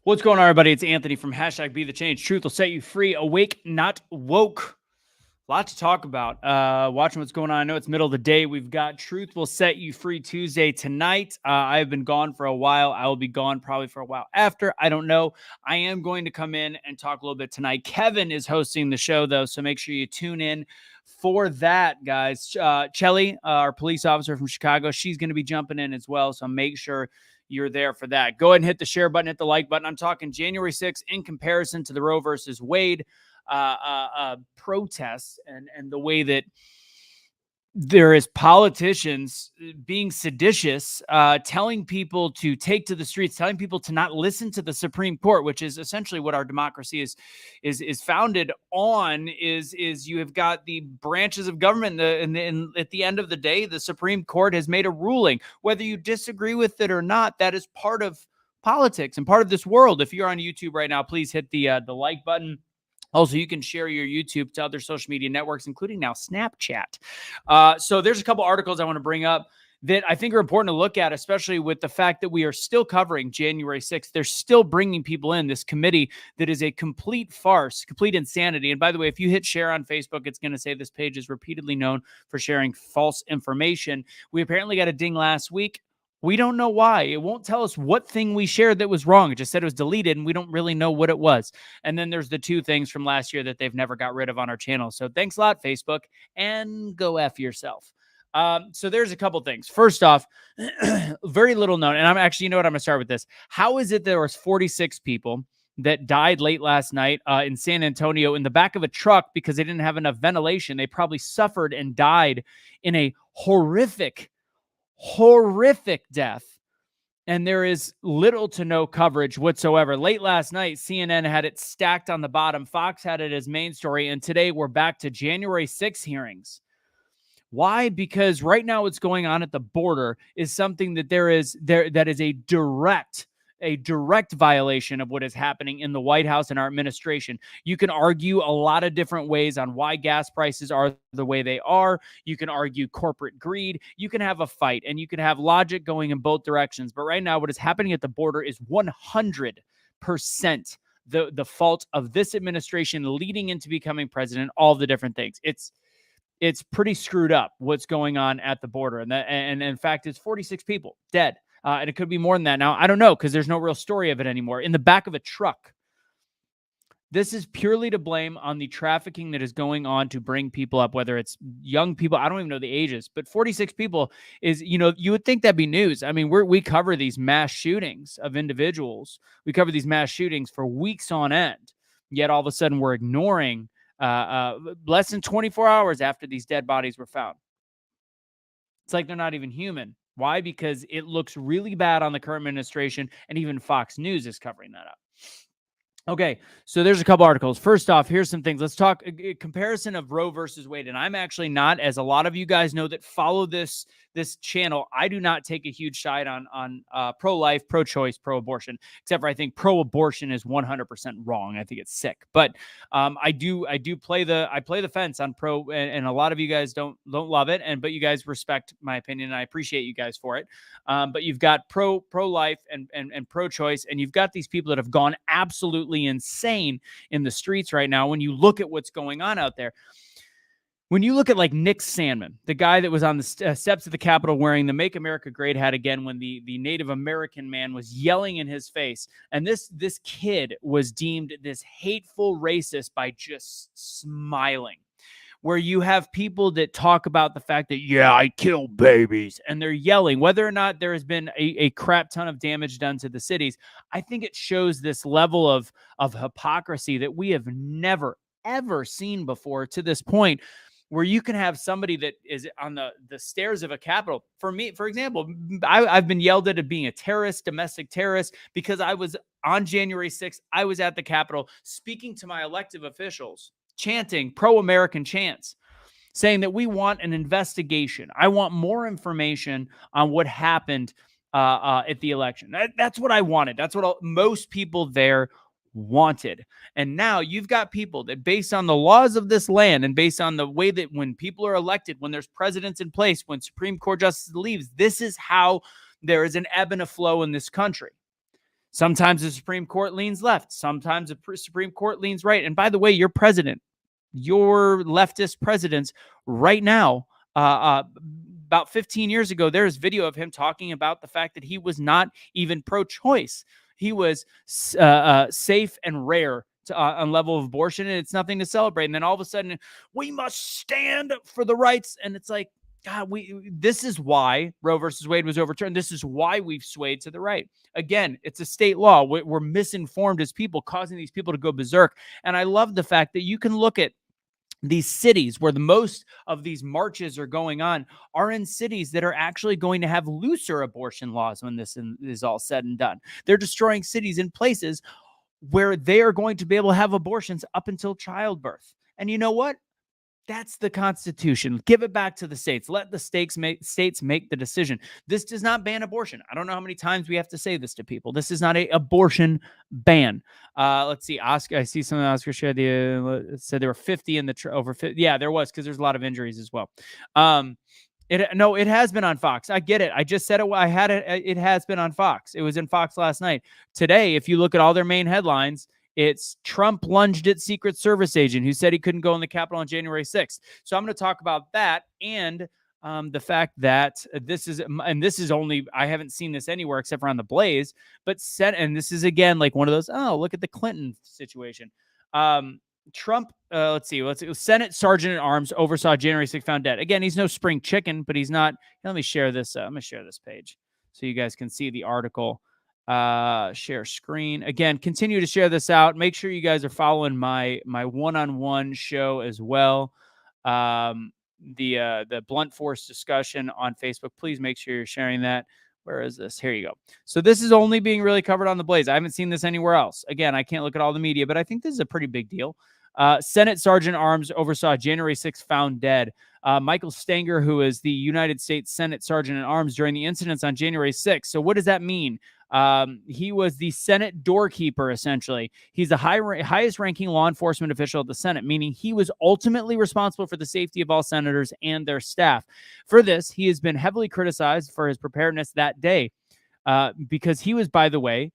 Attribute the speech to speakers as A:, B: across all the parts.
A: What's going on, everybody? It's Anthony from #BeTheChange. Truth will set you free. Awake, not woke. A lot to talk about. Watching what's going on. I know it's middle of the day. We've got Truth Will Set You Free Tuesday tonight. I have been gone for a while. I will be gone probably for a while after. I don't know. I am going to come in and talk a little bit tonight. Kevin is hosting the show, though, so make sure you tune in for that, guys. Chelly, our police officer from Chicago, she's going to be jumping in as well, so make sure you're there for that. Go ahead and hit the share button, hit the like button. I'm talking January 6th in comparison to the Roe versus Wade protests and the way that there is politicians being seditious, telling people to take to the streets, telling people to not listen to the Supreme Court, which is essentially what our democracy is founded on. Is you have got the branches of government, and at the end of the day, the Supreme Court has made a ruling. Whether you disagree with it or not, that is part of politics and part of this world. If you're on YouTube right now, please hit the like button. Also, you can share your YouTube to other social media networks, including now Snapchat. So there's a couple articles I want to bring up that I think are important to look at, especially with the fact that we are still covering January 6th. They're still bringing people in this committee that is a complete farce, complete insanity. And by the way, if you hit share on Facebook, it's going to say this page is repeatedly known for sharing false information. We apparently got a ding last week. We don't know why. It won't tell us what thing we shared that was wrong. It just said it was deleted, and we don't really know what it was. And then there's the two things from last year that they've never got rid of on our channel. So thanks a lot, Facebook, and go F yourself. So there's a couple things. First off, very little known, and I'm actually, you know what, I'm going to start with this. How is it there was 46 people that died late last night in San Antonio in the back of a truck because they didn't have enough ventilation? They probably suffered and died in a horrific death, and there is little to no coverage whatsoever. Late last night, CNN had it stacked on the bottom. Fox had it as main story, and today we're back to January 6 hearings. Why? Because right now what's going on at the border is something that that is a direct violation of what is happening in the White House and our administration. You can argue a lot of different ways on why gas prices are the way they are. You can argue corporate greed. You can have a fight, and you can have logic going in both directions. But right now, what is happening at the border is 100% the fault of this administration leading into becoming president, all the different things. It's pretty screwed up what's going on at the border. And in fact, it's 46 people dead. And it could be more than that. Now, I don't know, because there's no real story of it anymore. In the back of a truck. This is purely to blame on the trafficking that is going on to bring people up, whether it's young people. I don't even know the ages, but 46 people is, you would think that'd be news. I mean, we cover these mass shootings of individuals. We cover these mass shootings for weeks on end. Yet all of a sudden we're ignoring less than 24 hours after these dead bodies were found. It's like they're not even human. Why? Because it looks really bad on the current administration, and even Fox News is covering that up. Okay, so there's a couple articles. First off, here's some things. Let's talk a comparison of Roe versus Wade. And I'm actually not, as a lot of you guys know that follow this channel, I do not take a huge side on pro-life, pro-choice, pro-abortion, except for I think pro-abortion is 100% wrong. I think it's sick. But I play the fence on pro, and a lot of you guys don't love it, but you guys respect my opinion, and I appreciate you guys for it. But you've got pro-life and pro-choice, and you've got these people that have gone absolutely insane in the streets right now when you look at what's going on out there. When you look at like Nick Sandmann, the guy that was on the steps of the Capitol wearing the Make America Great hat again when the Native American man was yelling in his face, and this kid was deemed this hateful racist by just smiling. Where you have people that talk about the fact that, yeah, I kill babies, and they're yelling, whether or not there has been a crap ton of damage done to the cities. I think it shows this level of hypocrisy that we have never, ever seen before to this point, where you can have somebody that is on the stairs of a Capitol. For me, for example, I've been yelled at being a terrorist, domestic terrorist, because I was on January 6th. I was at the Capitol speaking to my elected officials, chanting pro-American chants, saying that we want an investigation. I want more information on what happened at the election. That's what I wanted. That's what most people there wanted. And now you've got people that, based on the laws of this land and based on the way that when people are elected, when there's presidents in place, when Supreme Court justice leaves, this is how there is an ebb and a flow in this country. Sometimes the Supreme Court leans left. Sometimes the Supreme Court leans right. And by the way, your president, your leftist presidents right now, about 15 years ago, there's video of him talking about the fact that he was not even pro-choice. He was safe and rare on level of abortion, and it's nothing to celebrate. And then all of a sudden, we must stand for the rights. And it's like, God, this is why Roe versus Wade was overturned. This is why we've swayed to the right. Again, it's a state law. We're misinformed as people, causing these people to go berserk. And I love the fact that you can look at these cities where the most of these marches are going on are in cities that are actually going to have looser abortion laws when this is all said and done. They're destroying cities in places where they are going to be able to have abortions up until childbirth. And you know what? That's the Constitution. Give it back to the states. Let the states make the decision. This does not ban abortion. I don't know how many times we have to say this to people. This is not an abortion ban. Let's see. Oscar, I see some of the Oscar shared said there were 50 in the over 50. Yeah, there was, because there's a lot of injuries as well. It has been on Fox. I get it. I just said it. I had it. It has been on Fox. It was in Fox last night. Today, if you look at all their main headlines, it's Trump lunged at Secret Service agent who said he couldn't go in the Capitol on January 6th. So I'm going to talk about that and the fact that this is only, I haven't seen this anywhere except for on the Blaze, but and this is again like one of those, oh, look at the Clinton situation. Trump, let's see, Senate Sergeant at Arms oversaw January 6th found dead. Again, he's no spring chicken, but he's not. Let me share this. I'm going to share this page so you guys can see the article. Share screen. Again, continue to share this out. Make sure you guys are following my one-on-one show as well. The blunt force discussion on Facebook. Please make sure you're sharing that. Where is this? Here you go. So this is only being really covered on the Blaze. I haven't seen this anywhere else. Again, I can't look at all the media, but I think this is a pretty big deal. Senate Sergeant at Arms oversaw January 6th found dead. Michael Stenger, who is the United States Senate Sergeant at Arms during the incidents on January 6th. So what does that mean? He was the Senate doorkeeper, essentially. He's the highest ranking law enforcement official at the Senate, meaning he was ultimately responsible for the safety of all senators and their staff. For this, he has been heavily criticized for his preparedness that day because he was, by the way,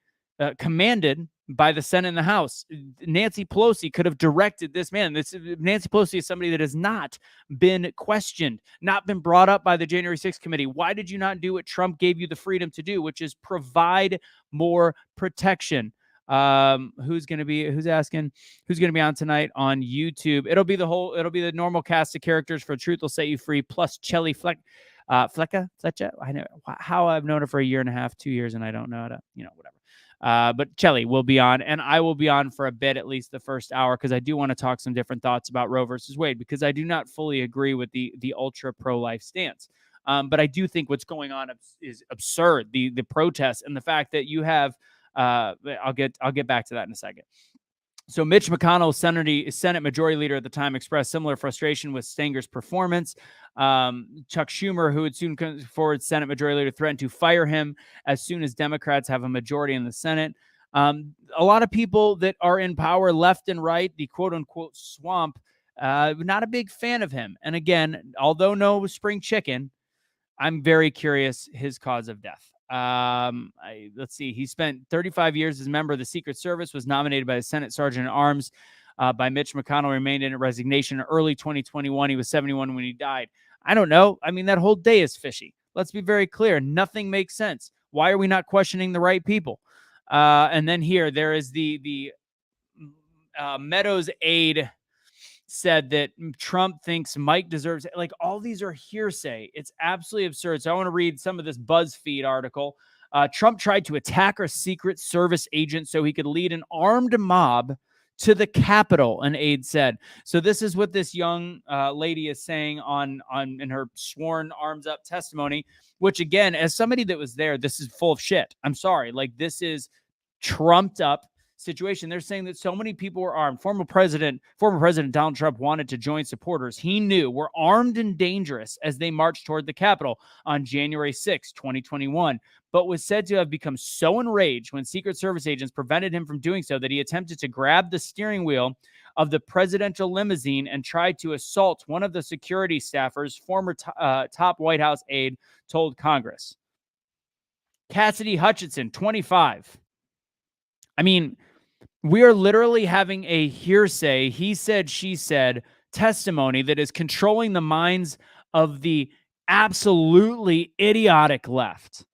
A: commanded by the Senate and the House. Nancy Pelosi could have directed this man. Nancy Pelosi is somebody that has not been questioned, not been brought up by the January 6th committee. Why did you not do what Trump gave you the freedom to do, which is provide more protection? Who's asking who's going to be on tonight on YouTube? It'll be the normal cast of characters for Truth Will Set You Free, plus Chelly Flecha. I know how I've known her for a year and a half, 2 years, and I don't know how to, whatever. But Chelly will be on, and I will be on for a bit, at least the first hour, because I do want to talk some different thoughts about Roe versus Wade, because I do not fully agree with the ultra pro-life stance. But I do think what's going on is absurd. The protests and the fact that you have, I'll get back to that in a second. So Mitch McConnell, Senate Majority Leader at the time, expressed similar frustration with Stenger's performance. Chuck Schumer, who would soon come forward, Senate Majority Leader, threatened to fire him as soon as Democrats have a majority in the Senate. A lot of people that are in power, left and right, the quote-unquote swamp, not a big fan of him. And again, although no spring chicken, I'm very curious his cause of death. Let's see. He spent 35 years as a member of the Secret Service, was nominated by the Senate Sergeant at Arms by Mitch McConnell, remained in resignation in early 2021. He was 71 when he died. I don't know. I mean, that whole day is fishy. Let's be very clear. Nothing makes sense. Why are we not questioning the right people? And then here, there is the Meadows aide said that Trump thinks Mike deserves it. Like, all these are hearsay. It's absolutely absurd. So I want to read some of this BuzzFeed article. Trump tried to attack our Secret Service agent so he could lead an armed mob to the Capitol, an aide said. So this is what this young lady is saying in her sworn arms up testimony, which, again, as somebody that was there, this is full of shit. I'm sorry. Like, this is trumped up situation. They're saying that so many people were armed. Former President Donald Trump wanted to join supporters he knew were armed and dangerous as they marched toward the Capitol on January 6, 2021, but was said to have become so enraged when Secret Service agents prevented him from doing so that he attempted to grab the steering wheel of the presidential limousine and tried to assault one of the security staffers, former top White House aide told Congress. Cassidy Hutchinson, 25. I mean, we are literally having a hearsay, he said, she said testimony that is controlling the minds of the absolutely idiotic left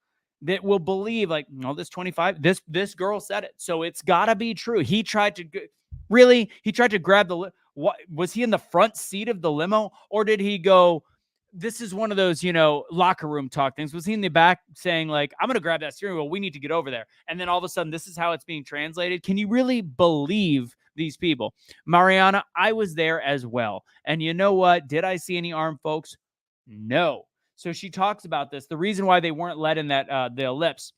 A: that will believe like, no, this 25, this girl said it. So it's gotta be true. He tried to he tried to grab the, what was he in the front seat of the limo, or did he go, this is one of those, locker room talk things. Was he in the back saying like, I'm going to grab that steering wheel. We need to get over there. And then all of a sudden, this is how it's being translated. Can you really believe these people? Mariana, I was there as well. And you know what? Did I see any armed folks? No. So she talks about this. The reason why they weren't let in that, the ellipse.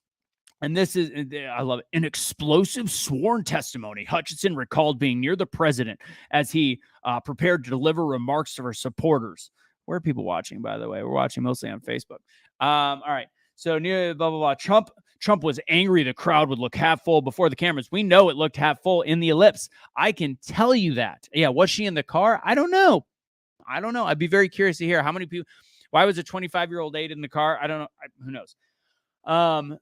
A: And this is, I love it, an explosive sworn testimony. Hutchinson recalled being near the president as he prepared to deliver remarks to her supporters. Where are people watching, by the way? We're watching mostly on Facebook. All right. So near blah, blah, blah. Trump was angry the crowd would look half full before the cameras. We know it looked half full in the ellipse. I can tell you that. Yeah. Was she in the car? I don't know. I'd be very curious to hear how many people. Why was a 25-year-old aide in the car? I don't know. Who knows?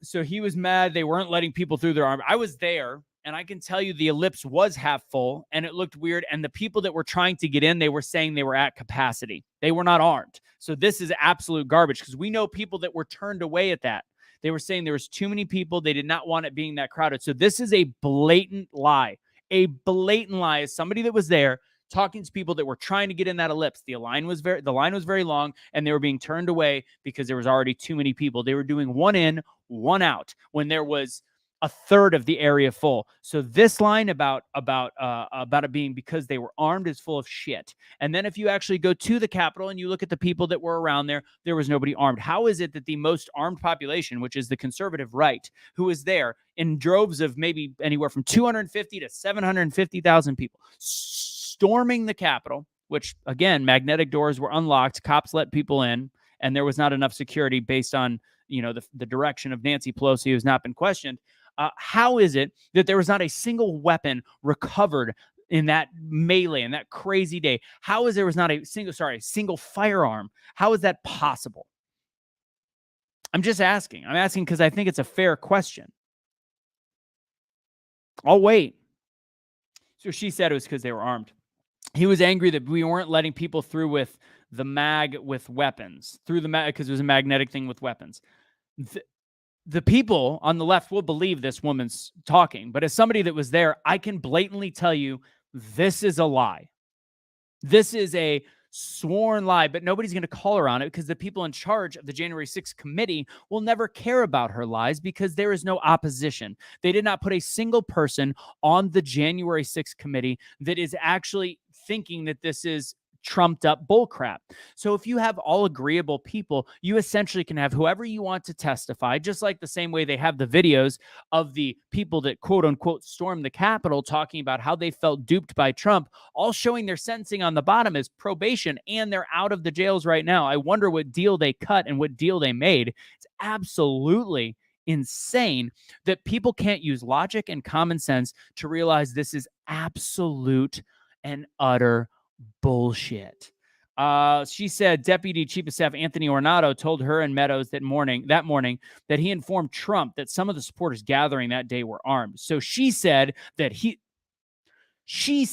A: So he was mad they weren't letting people through their arm. I was there, and I can tell you the ellipse was half full, and it looked weird. And the people that were trying to get in, they were saying they were at capacity. They were not armed. So this is absolute garbage, because we know people that were turned away at that. They were saying there was too many people. They did not want it being that crowded. So this is a blatant lie. A blatant lie. As somebody that was there, talking to people that were trying to get in that ellipse. The line was very long, and they were being turned away because there was already too many people. They were doing one in, one out when there was a third of the area full. So this line about it being because they were armed is full of shit. And then if you actually go to the Capitol and you look at the people that were around there, there was nobody armed. How is it that the most armed population, which is the conservative right, who was there in droves of maybe anywhere from 250 to 750,000 people, storming the Capitol, which, again, magnetic doors were unlocked, cops let people in, and there was not enough security based on, the direction of Nancy Pelosi, who's not been questioned. How is it that there was not a single weapon recovered in that melee, in that crazy day? How is there was not a single firearm? How is that possible? I'm just asking. I'm asking because I think it's a fair question. I'll wait. So she said it was because they were armed. He was angry that we weren't letting people through with the mag with weapons, through the mag, because it was a magnetic thing with weapons. The people on the left will believe this woman's talking, but as somebody that was there, I can blatantly tell you this is a lie. This is a sworn lie, but nobody's going to call her on it because the people in charge of the January 6th committee will never care about her lies because there is no opposition. They did not put a single person on the January 6th committee that is actually thinking that this is trumped up bullcrap. So if you have all agreeable people, you essentially can have whoever you want to testify, just like the same way they have the videos of the people that quote unquote stormed the Capitol talking about how they felt duped by Trump, all showing their sentencing on the bottom as probation, and they're out of the jails right now. I wonder what deal they cut and what deal they made. It's absolutely insane that people can't use logic and common sense to realize this is absolute and utter bullshit. She said Deputy Chief of Staff Anthony Ornato told her and Meadows that morning that he informed Trump that some of the supporters gathering that day were armed. So she said that Chief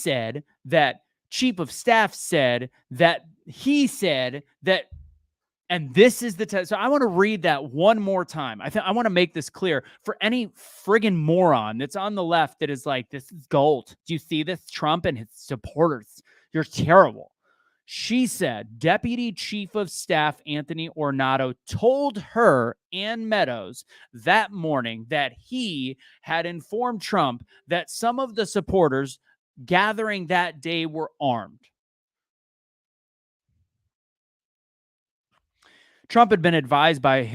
A: of Staff said that he said that, and this is the test. So I want to read that one more time. I want to make this clear for any friggin' moron that's on the left that is like, this is gold. Do you see this? Trump and his supporters. You're terrible. She said Deputy Chief of Staff Anthony Ornato told her and Meadows that morning that he had informed Trump that some of the supporters gathering that day were armed. Trump had been advised by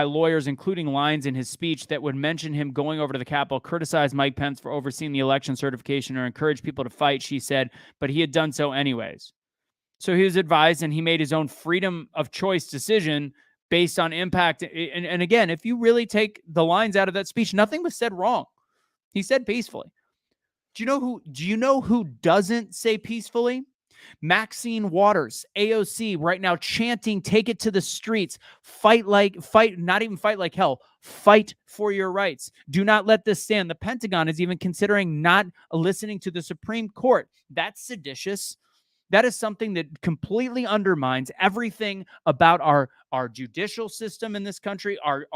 A: lawyers, including lines in his speech that would mention him going over to the Capitol, criticize Mike Pence for overseeing the election certification, or encourage people to fight, she said, but he had done so anyways. So he was advised, and he made his own freedom of choice decision based on impact. And again, if you really take the lines out of that speech, nothing was said wrong. He said peacefully. Do you know who doesn't say peacefully? Maxine Waters, AOC, right now chanting, take it to the streets, not even fight like hell, fight for your rights. Do not let this stand. The Pentagon is even considering not listening to the Supreme Court. That's seditious. That is something that completely undermines everything about our judicial system in this country, our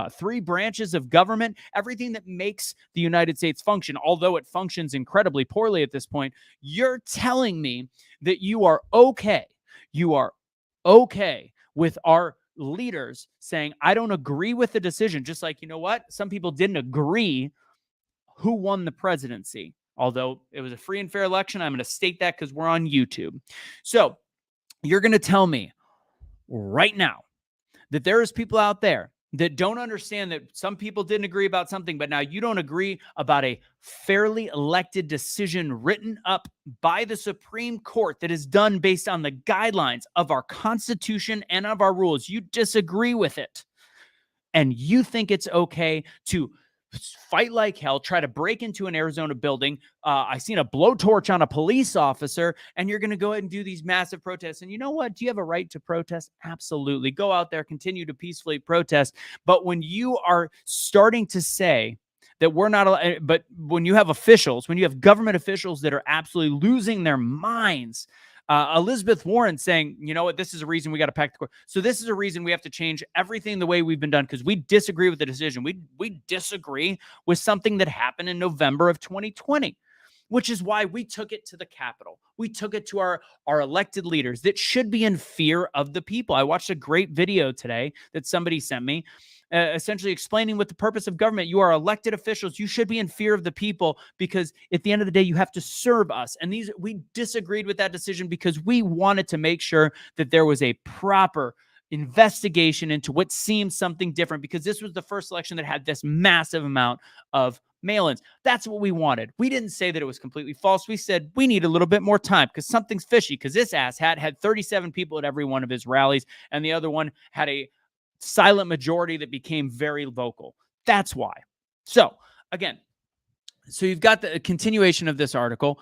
A: three branches of government, everything that makes the United States function, although it functions incredibly poorly at this point. You're telling me that you are okay with our leaders saying, I don't agree with the decision, just like, you know what? Some people didn't agree who won the presidency. Although it was a free and fair election, I'm going to state that because we're on YouTube. So you're going to tell me right now that there is people out there that don't understand that some people didn't agree about something, but now you don't agree about a fairly elected decision written up by the Supreme Court that is done based on the guidelines of our Constitution and of our rules. You disagree with it. And you think it's okay to fight like hell, try to break into an Arizona building. I seen a blowtorch on a police officer, and you're going to go ahead and do these massive protests. And you know what? Do you have a right to protest? Absolutely. Go out there, continue to peacefully protest. But when you are starting to say that we're not, but when you have officials, when you have government officials that are absolutely losing their minds, Elizabeth Warren saying, you know what, this is a reason we got to pack the court. So this is a reason we have to change everything the way we've been done because we disagree with the decision. We disagree with something that happened in November of 2020, which is why we took it to the Capitol. We took it to our elected leaders that should be in fear of the people. I watched a great video today that somebody sent me, essentially explaining what the purpose of government. You are elected officials. You should be in fear of the people because at the end of the day, you have to serve us. And we disagreed with that decision because we wanted to make sure that there was a proper investigation into what seemed something different because this was the first election that had this massive amount of mail-ins. That's what we wanted. We didn't say that it was completely false. We said we need a little bit more time because something's fishy because this asshat had 37 people at every one of his rallies and the other one had a silent majority that became very vocal. That's why. So again, you've got the continuation of this article.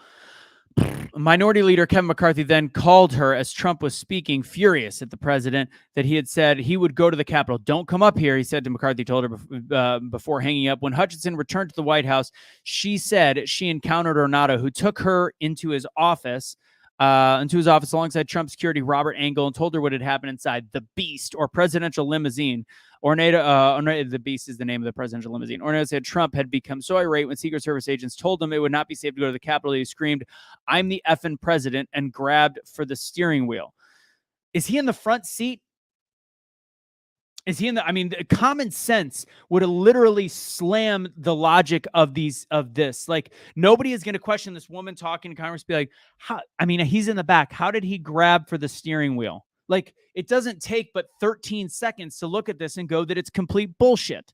A: Minority Leader Kevin McCarthy then called her as Trump was speaking, furious at the president that he had said he would go to the Capitol. Don't come up here, he said to McCarthy, told her before hanging up. When Hutchinson returned to the White House, she said she encountered Ornato, who took her into his office alongside Trump security Robert Engel and told her what had happened inside the Beast or presidential limousine. Ornato, the Beast is the name of the presidential limousine. Ornato said Trump had become so irate when Secret Service agents told him it would not be safe to go to the Capitol. He screamed, "I'm the effing president," and grabbed for the steering wheel. Is he in the front seat? Is he in the? I mean, common sense would literally slam the logic of this. Like nobody is going to question this woman talking to Congress. Be like, how? I mean, he's in the back. How did he grab for the steering wheel? Like it doesn't take but 13 seconds to look at this and go that it's complete bullshit.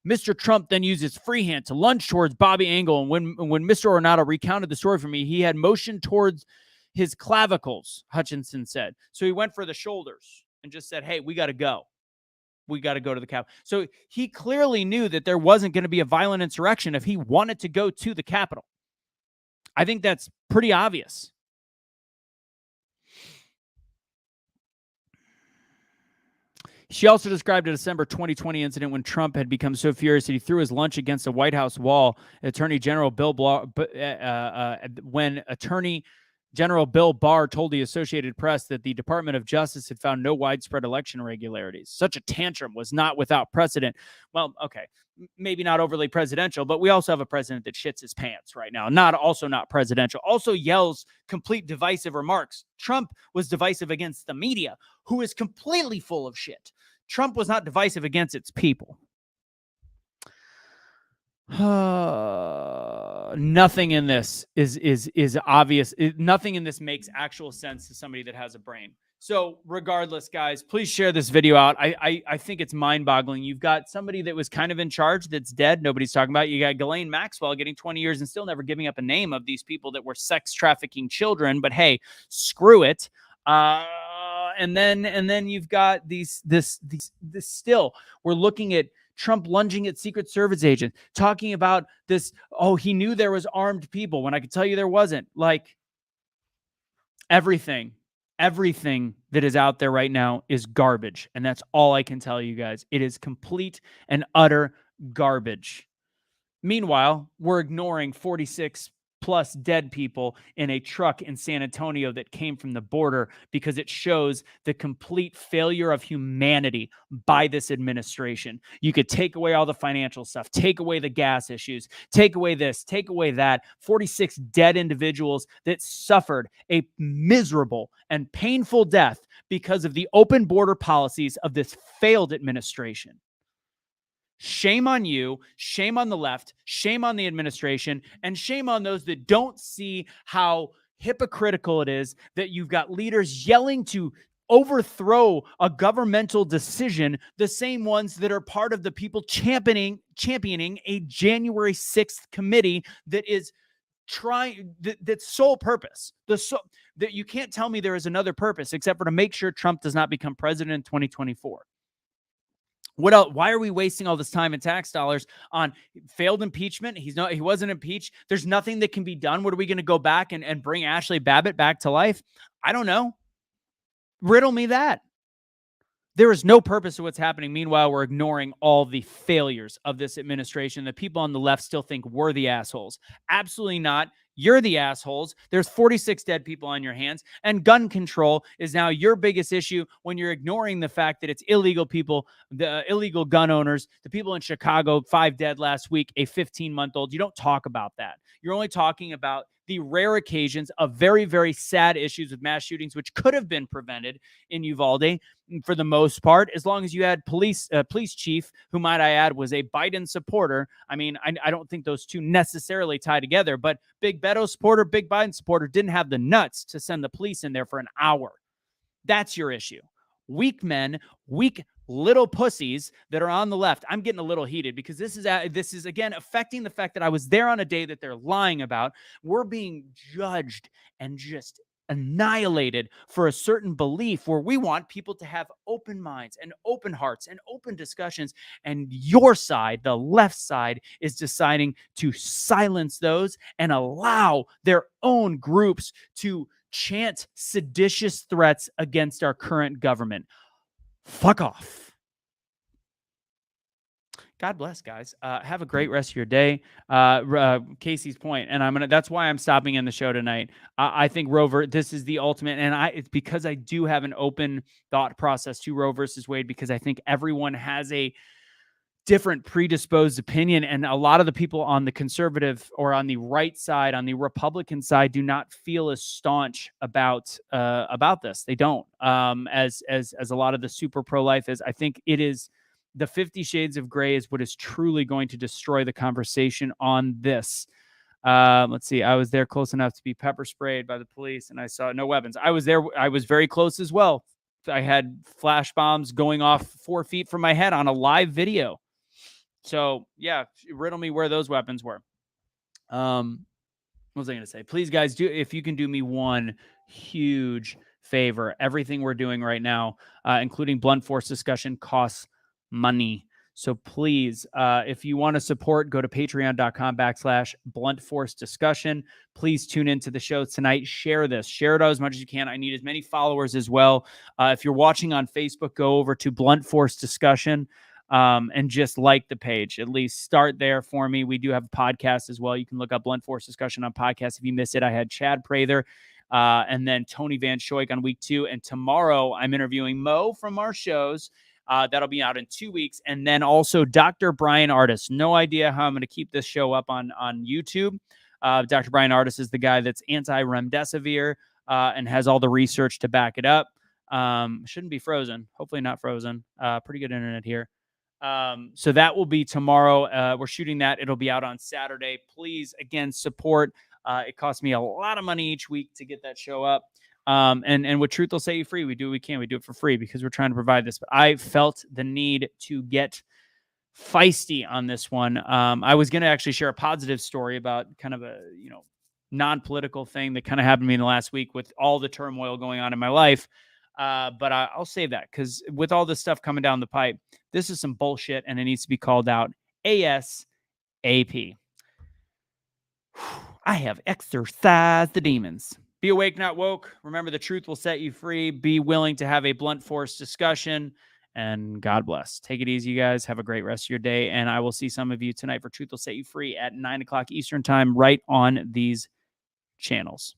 A: Mr. Trump then used his free hand to lunge towards Bobby Engel, and when Mr. Ornato recounted the story for me, he had motioned towards his clavicles. Hutchinson said, so he went for the shoulders and just said, "Hey, we got to go." We got to go to the Capitol. So he clearly knew that there wasn't going to be a violent insurrection if he wanted to go to the Capitol. I think that's pretty obvious. She also described a December 2020 incident when Trump had become so furious that he threw his lunch against a White House wall. Attorney General Bill Barr told the Associated Press that the Department of Justice had found no widespread election irregularities. Such a tantrum was not without precedent. Well, okay, maybe not overly presidential, but we also have a president that shits his pants right now. Not presidential. Also yells complete divisive remarks. Trump was divisive against the media, who is completely full of shit. Trump was not divisive against its people. Nothing in this is obvious. Nothing in this makes actual sense to somebody that has a brain. So regardless, guys, please share this video out. I think it's mind-boggling. You've got somebody that was kind of in charge that's dead. Nobody's talking about it. You got Ghislaine Maxwell getting 20 years and still never giving up a name of these people that were sex trafficking children. But hey, screw it. And then you've got this still. We're looking at Trump lunging at Secret Service agents, talking about this. Oh, he knew there was armed people when I could tell you there wasn't. Like, Everything, everything that is out there right now is garbage. And that's all I can tell you guys. It is complete and utter garbage. Meanwhile, we're ignoring 46 plus dead people in a truck in San Antonio that came from the border because it shows the complete failure of humanity by this administration. You could take away all the financial stuff, take away the gas issues, take away this, take away that. 46 dead individuals that suffered a miserable and painful death because of the open border policies of this failed administration. Shame on you, shame on the left, shame on the administration, and shame on those that don't see how hypocritical it is that you've got leaders yelling to overthrow a governmental decision, the same ones that are part of the people championing a January 6th committee that is trying that's sole purpose. That you can't tell me there is another purpose except for to make sure Trump does not become president in 2024. What else? Why are we wasting all this time and tax dollars on failed impeachment? He wasn't impeached. There's nothing that can be done. What are we going to go back and bring Ashley Babbitt back to life? I don't know. Riddle me that. There is no purpose to what's happening. Meanwhile, we're ignoring all the failures of this administration. The people on the left still think we're the assholes. Absolutely not. You're the assholes. There's 46 dead people on your hands, and gun control is now your biggest issue when you're ignoring the fact that it's illegal people, the illegal gun owners, the people in Chicago, 5 dead last week, a 15-month-old. You don't talk about that. You're only talking about the rare occasions of very, very sad issues with mass shootings, which could have been prevented in Uvalde for the most part, as long as you had police chief, who might I add was a Biden supporter. I mean, I don't think those two necessarily tie together, but big Beto supporter, big Biden supporter didn't have the nuts to send the police in there for an hour. That's your issue. Weak men, weak little pussies that are on the left. I'm getting a little heated because this is again affecting the fact that I was there on a day that they're lying about. We're being judged and just annihilated for a certain belief where we want people to have open minds and open hearts and open discussions. And your side, the left side, is deciding to silence those and allow their own groups to chant seditious threats against our current government. Fuck off. God bless, guys. Have a great rest of your day. Casey's point, and that's why I'm stopping in the show tonight. I think this is the ultimate, and it's because I do have an open thought process to Roe versus Wade, because I think everyone has a different predisposed opinion, and a lot of the people on the conservative or on the right side, on the Republican side, do not feel as staunch about this. They don't, as a lot of the super pro-life is. I think it is the 50 Shades of Gray is what is truly going to destroy the conversation on this. Let's see. I was there close enough to be pepper sprayed by the police, and I saw no weapons. I was there. I was very close as well. I had flash bombs going off 4 feet from my head on a live video. So, yeah, riddle me where those weapons were. What was I going to say? Please, guys, if you can do me one huge favor. Everything we're doing right now, including blunt force discussion, costs money. So please, if you want to support, go to patreon.com/blunt force discussion. Please tune into the show tonight. Share this. Share it out as much as you can. I need as many followers as well. If you're watching on Facebook, go over to Blunt Force Discussion. And just like the page, at least start there for me. We do have a podcast as well. You can look up Blunt Force Discussion on podcast. If you miss it, I had Chad Prather and then Tony Van Schoik on week 2. And tomorrow I'm interviewing Mo from our shows. That'll be out in 2 weeks. And then also Dr. Brian Artis. No idea how I'm going to keep this show up on YouTube. Dr. Brian Artis is the guy that's anti-remdesivir and has all the research to back it up. Shouldn't be frozen. Hopefully not frozen. Pretty good internet here. So that will be tomorrow. We're shooting that. It'll be out on Saturday. Please, again, support. It costs me a lot of money each week to get that show up. And with Truth will set you free, we do what we can. We do it for free because we're trying to provide this. But I felt the need to get feisty on this one. I was going to actually share a positive story about kind of a, non-political thing that kind of happened to me in the last week with all the turmoil going on in my life. But I'll save that because with all this stuff coming down the pipe, this is some bullshit and it needs to be called out ASAP. I have exorcised the demons. Be awake, not woke. Remember, the truth will set you free. Be willing to have a blunt force discussion. And God bless. Take it easy, you guys. Have a great rest of your day. And I will see some of you tonight for Truth Will Set You Free at 9 o'clock Eastern Time, right on these channels.